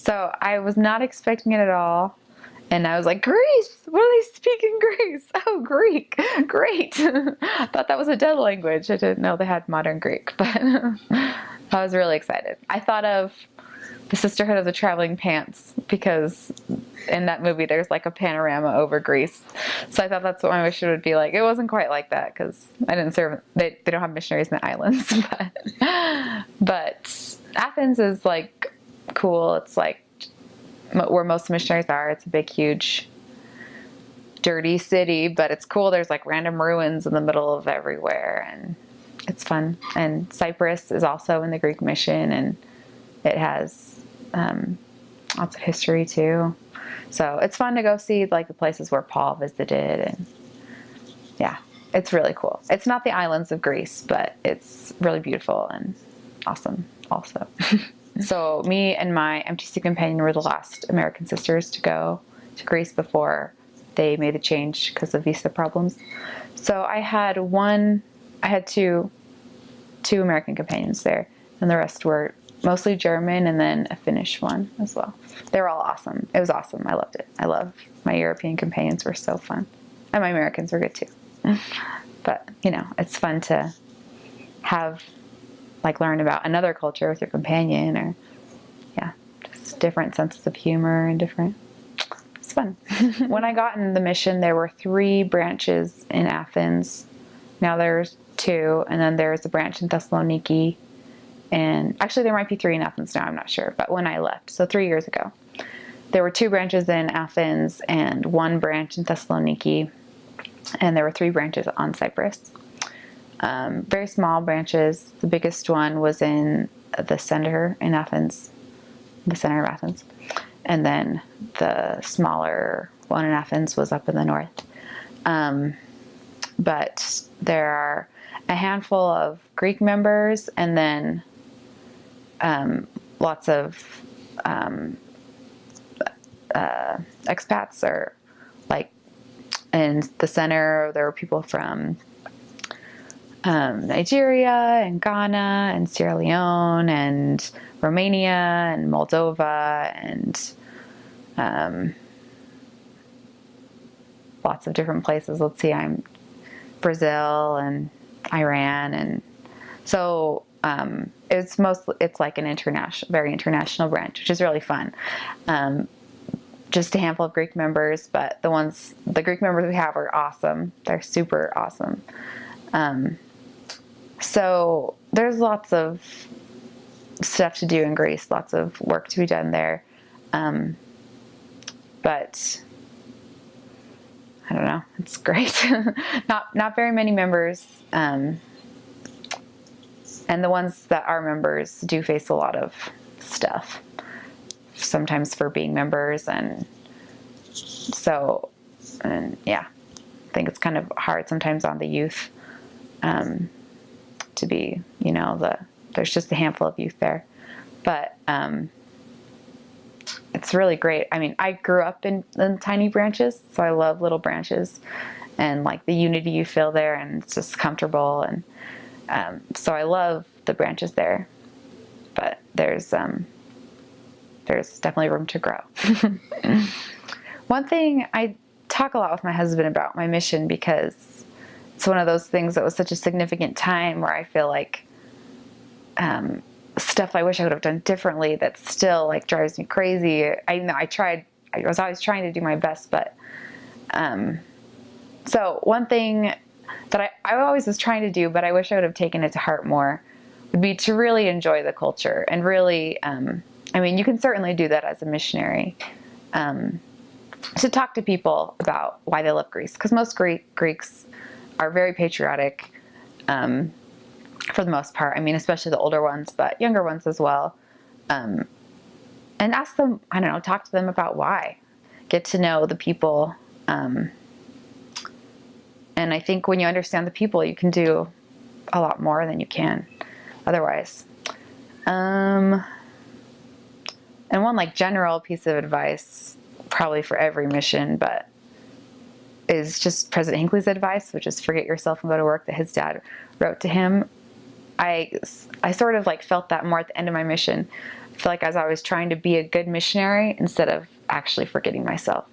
So I was not expecting it at all. And I was like, Greece, what do they speak in Greece? Oh, Greek, great. I thought that was a dead language. I didn't know they had modern Greek, but I was really excited. I thought of the Sisterhood of the Traveling Pants because in that movie there's like a panorama over Greece. So I thought that's what my mission would be like. It wasn't quite like that because I didn't serve, they don't have missionaries in the islands. But Athens is like cool. It's like where most missionaries are. It's a big, huge, dirty city, but it's cool. There's like random ruins in the middle of everywhere, and it's fun. And Cyprus is also in the Greek mission, and it has lots of history too. So it's fun to go see like the places where Paul visited, and yeah, it's really cool. It's not the islands of Greece, but it's really beautiful and awesome also. So me and my MTC companion were the last American sisters to go to Greece before they made the change because of visa problems. So I had two American companions there, and the rest were mostly German and then a Finnish one as well. They were all awesome. It was awesome. I loved it. I love my European companions, were so fun. And my Americans were good too. But, it's fun to have learn about another culture with your companion, or just different senses of humor and it's fun. When I got in the mission, there were 3 branches in Athens. Now there's 2, and then there's a branch in Thessaloniki, and actually there might be 3 in Athens now, I'm not sure, but when I left, so 3 years ago, there were 2 branches in Athens and 1 branch in Thessaloniki, and there were 3 branches on Cyprus. Very small branches. The biggest one was in the center in Athens, the center of Athens. And then the smaller one in Athens was up in the north. But there are a handful of Greek members, and then lots of expats, or in the center there were people from Nigeria and Ghana and Sierra Leone and Romania and Moldova and lots of different places. Let's see, I'm Brazil and Iran, and so it's like an very international branch, which is really fun. Just a handful of Greek members, but the Greek members we have are awesome. They're super awesome. So there's lots of stuff to do in Greece, lots of work to be done there. But I don't know, it's great. Not very many members. And the ones that are members do face a lot of stuff, sometimes for being members. And yeah, I think it's kind of hard sometimes on the youth, to be, there's just a handful of youth there, but, it's really great. I mean, I grew up in tiny branches, so I love little branches and the unity you feel there, and it's just comfortable. And, so I love the branches there, but there's definitely room to grow. One thing I talk a lot with my husband about my mission, because it's one of those things that was such a significant time where I feel like stuff I wish I would have done differently that still drives me crazy. I was always trying to do my best, but so one thing that I always was trying to do, but I wish I would have taken it to heart more, would be to really enjoy the culture and really, you can certainly do that as a missionary, to talk to people about why they love Greece, because most Greeks are very patriotic, for the most part. Especially the older ones, but younger ones as well. And ask them, talk to them about why. Get to know the people. And I think when you understand the people, you can do a lot more than you can otherwise. And one general piece of advice, probably for every mission, but is just President Hinckley's advice, which is forget yourself and go to work, that his dad wrote to him. I sort of felt that more at the end of my mission, feel like I was always trying to be a good missionary instead of actually forgetting myself,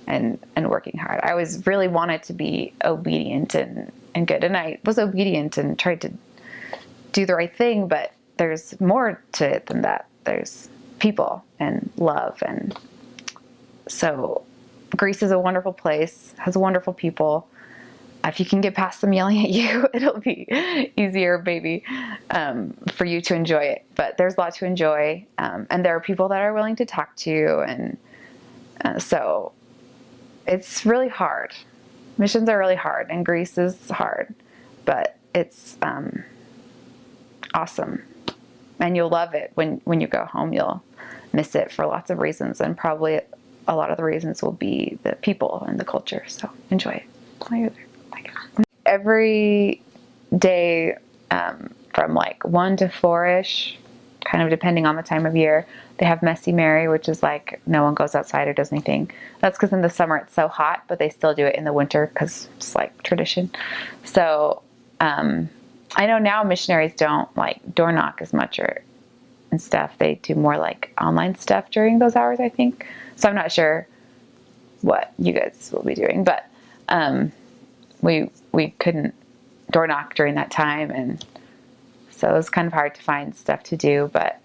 and working hard. I always really wanted to be obedient and good. And I was obedient and tried to do the right thing, but there's more to it than that. There's people and love. And so Greece is a wonderful place, has wonderful people. If you can get past them yelling at you, it'll be easier, maybe, for you to enjoy it. But there's a lot to enjoy. And there are people that are willing to talk to you. And so it's really hard. Missions are really hard, and Greece is hard. But it's awesome. And you'll love it. When you go home, you'll miss it for lots of reasons. And probably a lot of the reasons will be the people and the culture. So enjoy it while you're there. Every day from like 1 to 4-ish, kind of depending on the time of year, they have Messy Mary, which is like no one goes outside or does anything. That's because in the summer it's so hot, but they still do it in the winter because it's like tradition. So I know now missionaries don't like door knock as much and stuff. They do more like online stuff during those hours, I think. So I'm not sure what you guys will be doing, but we couldn't door knock during that time, and so it was kind of hard to find stuff to do. But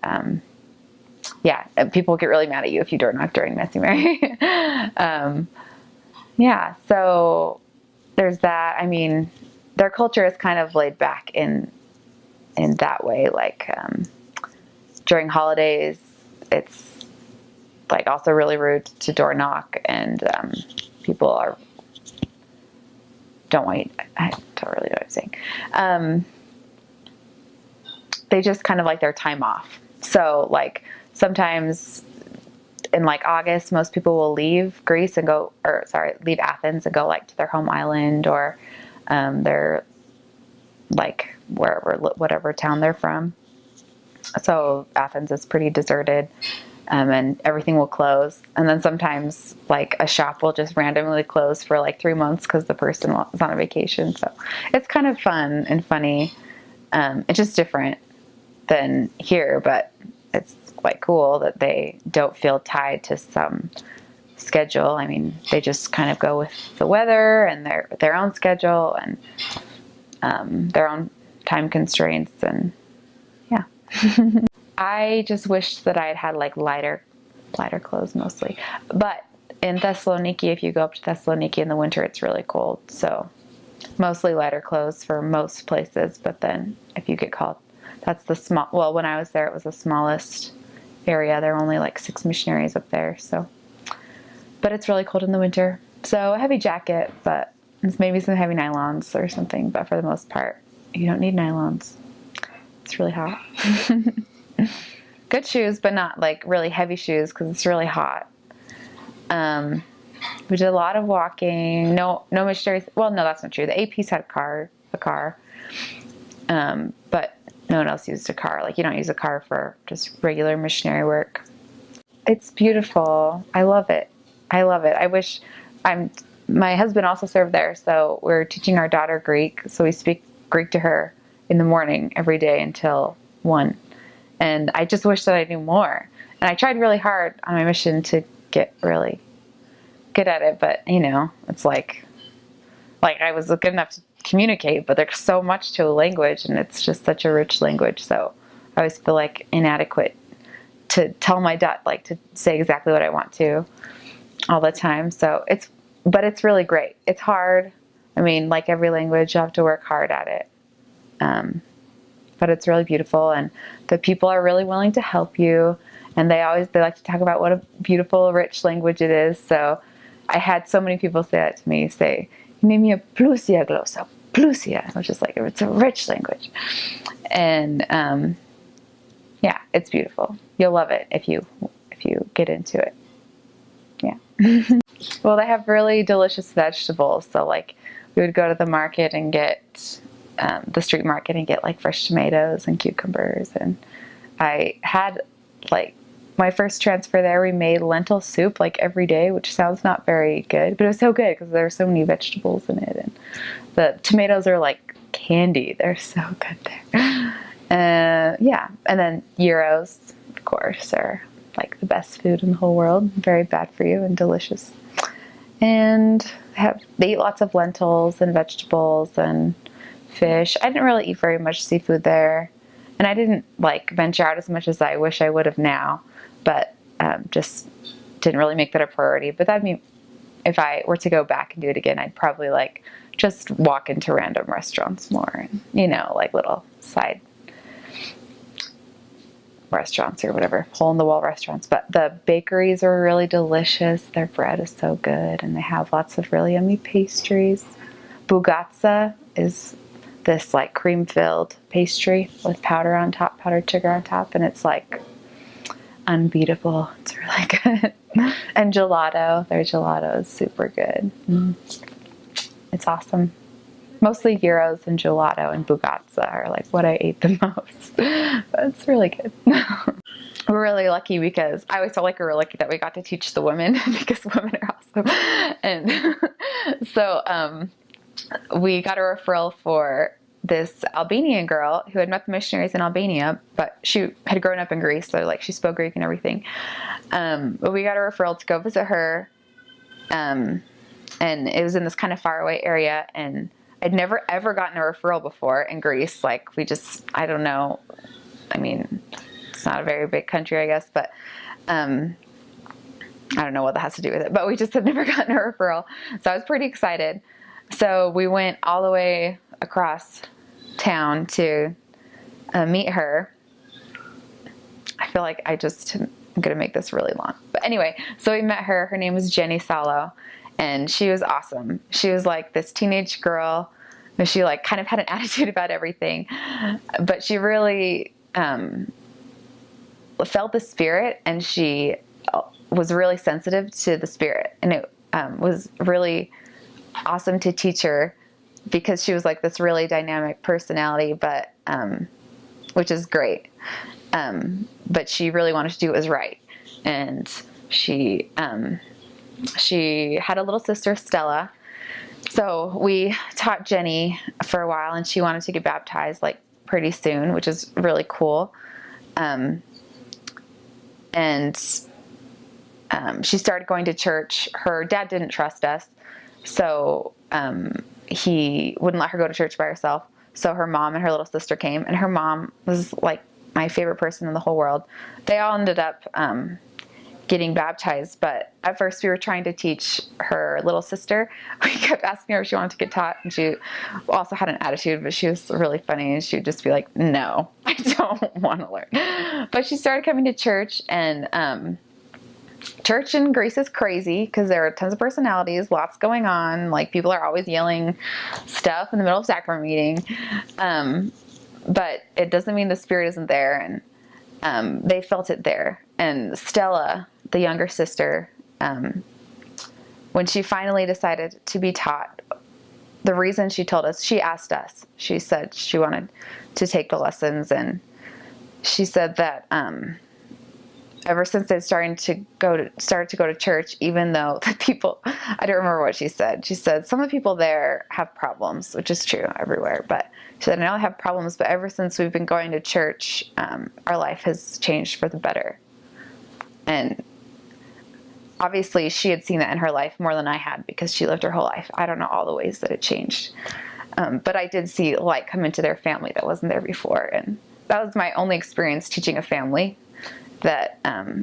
yeah, people get really mad at you if you door knock during Messy Mary. Yeah, so there's that. I mean, their culture is kind of laid back in that way. Like during holidays, it's like also really rude to door knock, and people don't want you. I don't really know what I'm saying. They just kind of like their time off. So like sometimes in like August, most people will leave Greece and leave Athens and go like to their home island or their like whatever town they're from. So Athens is pretty deserted. And everything will close. And then sometimes like a shop will just randomly close for like 3 months because the person was on a vacation. So it's kind of fun and funny. It's just different than here, but it's quite cool that they don't feel tied to some schedule. I mean, they just kind of go with the weather and their own schedule and their own time constraints. And yeah. I just wished that I had like lighter clothes mostly. But in Thessaloniki, if you go up to Thessaloniki in the winter, it's really cold. So mostly lighter clothes for most places. But then if you get called, that's when I was there, it was the smallest area. There were only like 6 missionaries up there. So, but it's really cold in the winter. So a heavy jacket, but maybe some heavy nylons or something. But for the most part, you don't need nylons. It's really hot. Good shoes, but not like really heavy shoes because it's really hot. We did a lot of walking. No missionaries. Well, no, that's not true. The APs had a car. But no one else used a car. Like you don't use a car for just regular missionary work. It's beautiful. I love it. I wish my husband also served there, so we're teaching our daughter Greek. So we speak Greek to her in the morning every day until 1. And I just wish that I knew more. And I tried really hard on my mission to get really good at it. But, it's like I was good enough to communicate, but there's so much to a language, and it's just such a rich language. So I always feel like inadequate to tell my dad, like to say exactly what I want to all the time. So but it's really great. It's hard. I mean, like every language, you have to work hard at it. But it's really beautiful, and the people are really willing to help you, and they like to talk about what a beautiful, rich language it is. So I had so many people say that to me, "Nimia plusia glossa, plusia," which is like, it's a rich language. And yeah, it's beautiful. You'll love it if you get into it. Yeah. Well, they have really delicious vegetables. So like we would go to the market and get the street market and get like fresh tomatoes and cucumbers. And I had like my first transfer there, we made lentil soup like every day, which sounds not very good, but it was so good because there were so many vegetables in it. And the tomatoes are like candy. They're so good there. Yeah. And then gyros, course, are like the best food in the whole world. Very bad for you and delicious. And they eat lots of lentils and vegetables and fish. I didn't really eat very much seafood there. And I didn't like venture out as much as I wish I would have now, but just didn't really make that a priority. But that'd be, if I were to go back and do it again, I'd probably like just walk into random restaurants more and, you know, like little side restaurants or whatever, hole in the wall restaurants. But the bakeries are really delicious. Their bread is so good, and they have lots of really yummy pastries. Bugatsa is this like cream filled pastry with powder on top, powdered sugar on top, and it's like unbeatable. It's really good. And gelato, their gelato is super good. It's awesome. Mostly gyros and gelato and bugatsa are like what I ate the most, but it's really good. We're really lucky because I always felt like we were lucky that we got to teach the women because women are awesome. And so we got a referral for this Albanian girl who had met the missionaries in Albania, but she had grown up in Greece, so like she spoke Greek and everything. But we got a referral to go visit her, and it was in this kind of faraway area, and I'd never ever gotten a referral before in Greece. Like I don't know. I mean, it's not a very big country, I guess, but I don't know what that has to do with it. But we just had never gotten a referral, so I was pretty excited. So we went all the way across town to meet her. I feel like I'm going to make this really long. But anyway, so we met her. Her name was Jenny Salo, and she was awesome. She was like this teenage girl. She like kind of had an attitude about everything, but she really felt the Spirit, and she was really sensitive to the Spirit. And it was really awesome to teach her because she was like this really dynamic personality, but which is great. But she really wanted to do what was right. And she had a little sister, Stella. So we taught Jenny for a while, and she wanted to get baptized like pretty soon, which is really cool. And she started going to church. Her dad didn't trust us, so he wouldn't let her go to church by herself. So her mom and her little sister came, and her mom was like my favorite person in the whole world. They all ended up getting baptized, but at first we were trying to teach her little sister. We kept asking her if she wanted to get taught, and she also had an attitude, but she was really funny, and she would just be like, no, I don't want to learn. But she started coming to church, and church in Greece is crazy because there are tons of personalities, lots going on. Like people are always yelling stuff in the middle of sacrament meeting. But it doesn't mean the Spirit isn't there, and they felt it there. And Stella, the younger sister, when she finally decided to be taught, the reason she told us, she asked us, she said she wanted to take the lessons, and she said that ever since they started to go to church, even though the people, I don't remember what she said. She said some of the people there have problems, which is true everywhere. But she said, I know I have problems, but ever since we've been going to church, our life has changed for the better. And obviously she had seen that in her life more than I had because she lived her whole life. I don't know all the ways that it changed. But I did see light come into their family that wasn't there before. And that was my only experience teaching a family that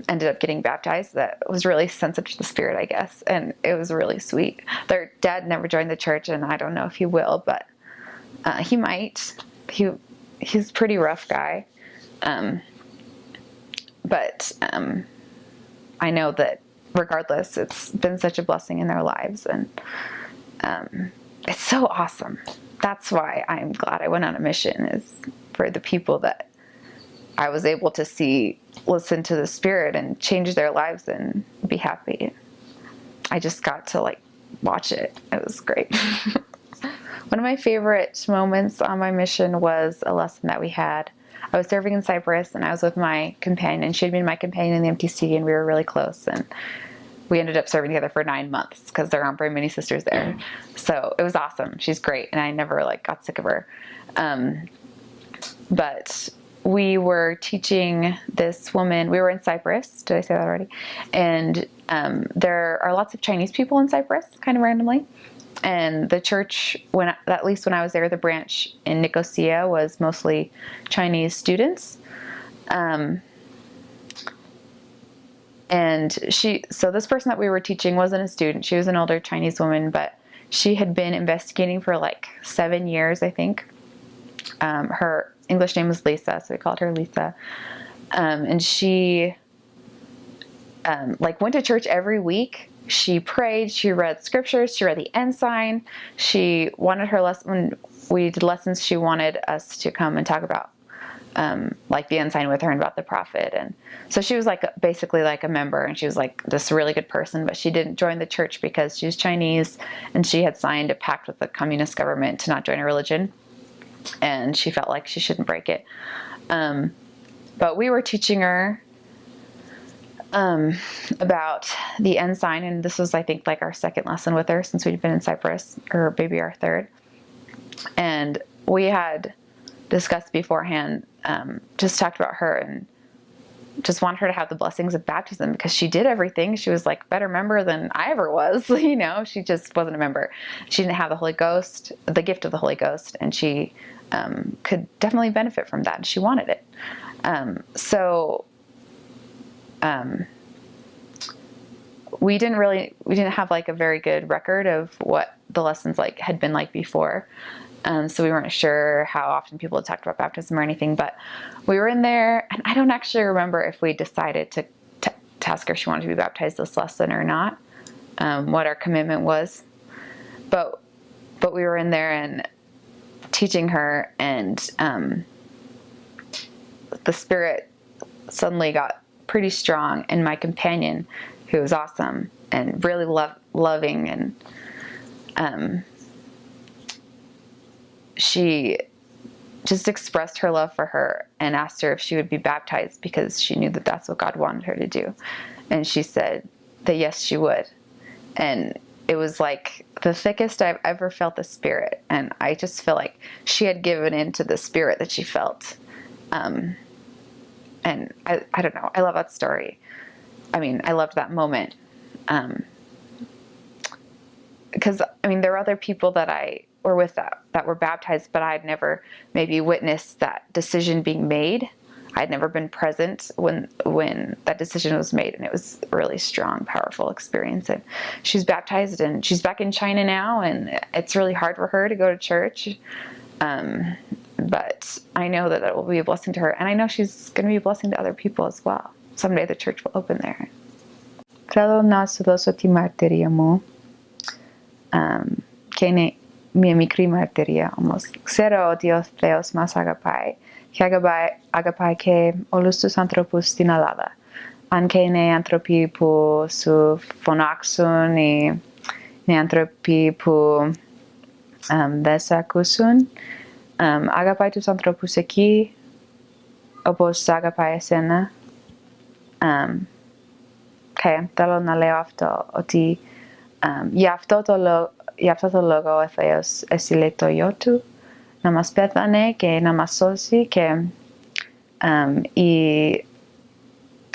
ended up getting baptized that was really sensitive to the Spirit, I guess. And it was really sweet. Their dad never joined the church, and I don't know if he will, but he might. He's a pretty rough guy. But I know that regardless, it's been such a blessing in their lives, and it's so awesome. That's why I'm glad I went on a mission, is for the people that I was able to see listen to the Spirit and change their lives and be happy. I just got to like watch it. It was great. One of my favorite moments on my mission was a lesson that we had. I was serving in Cyprus, and I was with my companion. She had been my companion in the MTC, and we were really close. And we ended up serving together for 9 months because there aren't very many sisters there. So it was awesome. She's great, and I never like got sick of her. But we were teaching this woman. We were in Cyprus. Did I say that already? And there are lots of Chinese people in Cyprus, kind of randomly. And the church, at least when I was there, the branch in Nicosia was mostly Chinese students. And so this person that we were teaching wasn't a student. She was an older Chinese woman, but she had been investigating for like 7 years, I think. Her English name was Lisa, so we called her Lisa. And she went to church every week. She prayed, she read scriptures, she read the ensign. She wanted her lesson, when we did lessons, she wanted us to come and talk about the ensign with her and about the prophet. And so she was basically like a member, and she was like this really good person, but she didn't join the church because she was Chinese and she had signed a pact with the communist government to not join a religion. And she felt like she shouldn't break it. But we were teaching her about the ensign, and this was, I think, like our second lesson with her since we'd been in Cyprus, or maybe our third. And we had discussed beforehand, just talked about her and just want her to have the blessings of baptism, because she did everything. She was like a better member than I ever was. She just wasn't a member. She didn't have the Holy Ghost, the gift of the Holy Ghost, and she could definitely benefit from that, and she wanted it. We didn't have like a very good record of what the lessons had been like before. So we weren't sure how often people had talked about baptism or anything, but we were in there, and I don't actually remember if we decided to ask her if she wanted to be baptized this lesson or not, what our commitment was. But we were in there and teaching her, and the Spirit suddenly got pretty strong, and my companion, who was awesome and really loving, and she just expressed her love for her and asked her if she would be baptized, because she knew that that's what God wanted her to do. And she said that yes, she would. And it was like the thickest I've ever felt the Spirit. And I just feel like she had given into the Spirit that she felt. And I don't know. I love that story. I mean, I loved that moment. Because, there were other people that I were with that were baptized, but I'd never maybe witnessed that decision being made. I'd never been present when that decision was made, and it was a really strong, powerful experience. And she's baptized, and she's back in China now, and it's really hard for her to go to church. But I know that will be a blessing to her, and I know she's going to be a blessing to other people as well. Someday the church will open there. Θέλω να σου δώσω τη μαρτυρία μου, και είναι μια μικρή μαρτυρία όμως. Ξέρω ότι ο Θεός μας αγαπάει και αγαπάει και όλους τους ανθρώπους στην Ελλάδα. Αν και είναι άνθρωποι που σου φωνάξουν ή είναι άνθρωποι που δεν σε ακούσουν, αγαπάει τους ανθρώπους εκεί όπως αγαπάει εσένα. Και θέλω να λέω αυτό, ότι για αυτό το λόγο ο Θεός έστειλε το Υιό Του να μας πέθανε και να μας σώσει, και η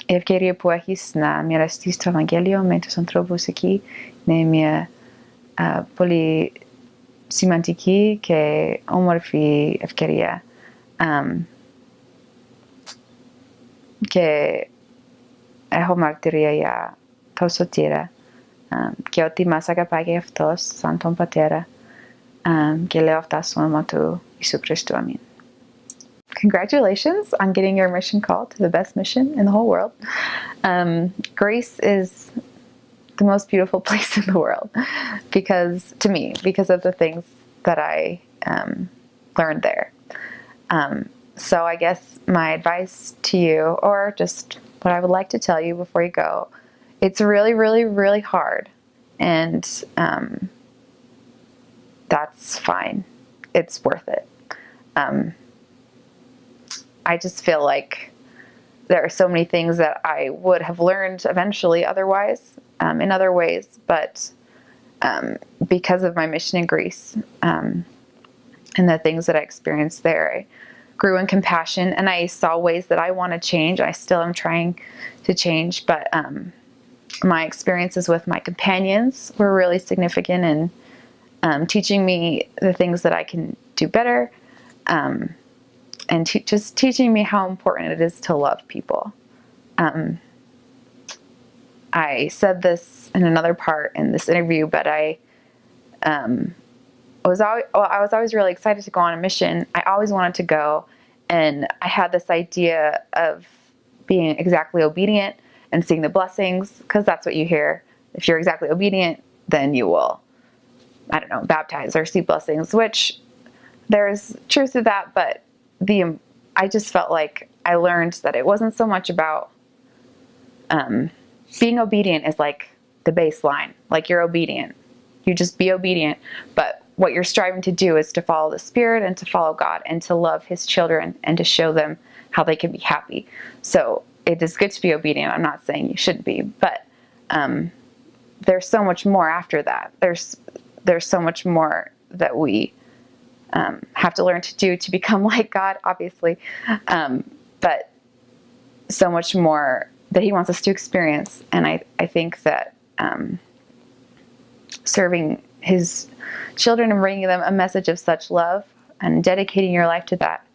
ευκαιρία που έχεις να μοιραστείς το Ευαγγέλιο με τους ανθρώπους εκεί είναι μια πολύ σημαντική και όμορφη ευκαιρία. Και έχω μαρτυρία για το Σωτήρα, και ότι μας αγαπάει και αυτός σαν τον Πατέρα, και λέω αυτά στο όνομα του Ιησού Χριστού. Αμήν. Congratulations on getting your mission called to the best mission in the whole world. Greece is the most beautiful place in the world, because of the things that I learned there. So I guess my advice to you, or just what I would like to tell you before you go, it's really, really, really hard, and that's fine. It's worth it. I just feel like there are so many things that I would have learned eventually otherwise, in other ways, but because of my mission in Greece, and the things that I experienced there, grew in compassion, and I saw ways that I want to change. I still am trying to change, but my experiences with my companions were really significant in teaching me the things that I can do better, and just teaching me how important it is to love people. I said this in another part in this interview, but I was always really excited to go on a mission. I always wanted to go, and I had this idea of being exactly obedient and seeing the blessings, because that's what you hear. If you're exactly obedient, then you will, I don't know, baptize or see blessings, which there's truth to that, but I just felt like I learned that it wasn't so much about being obedient is like the baseline. Like, you're obedient. You just be obedient. But what you're striving to do is to follow the Spirit and to follow God and to love His children and to show them how they can be happy. So it is good to be obedient. I'm not saying you shouldn't be, but there's so much more after that. There's so much more that we have to learn to do to become like God, obviously. But so much more that He wants us to experience. And I think that serving His children and bringing them a message of such love and dedicating your life to that,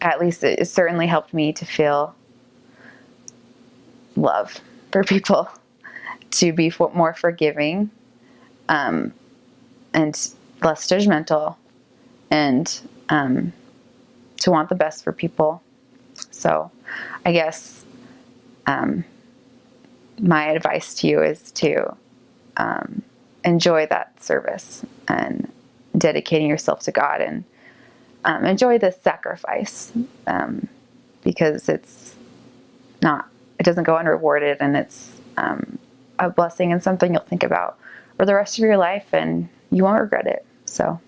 at least it certainly helped me to feel love for people, to be more forgiving, and less judgmental, and to want the best for people. So I guess my advice to you is to enjoy that service and dedicating yourself to God, and enjoy the sacrifice, because it doesn't go unrewarded, and it's a blessing and something you'll think about for the rest of your life, and you won't regret it. So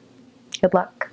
good luck.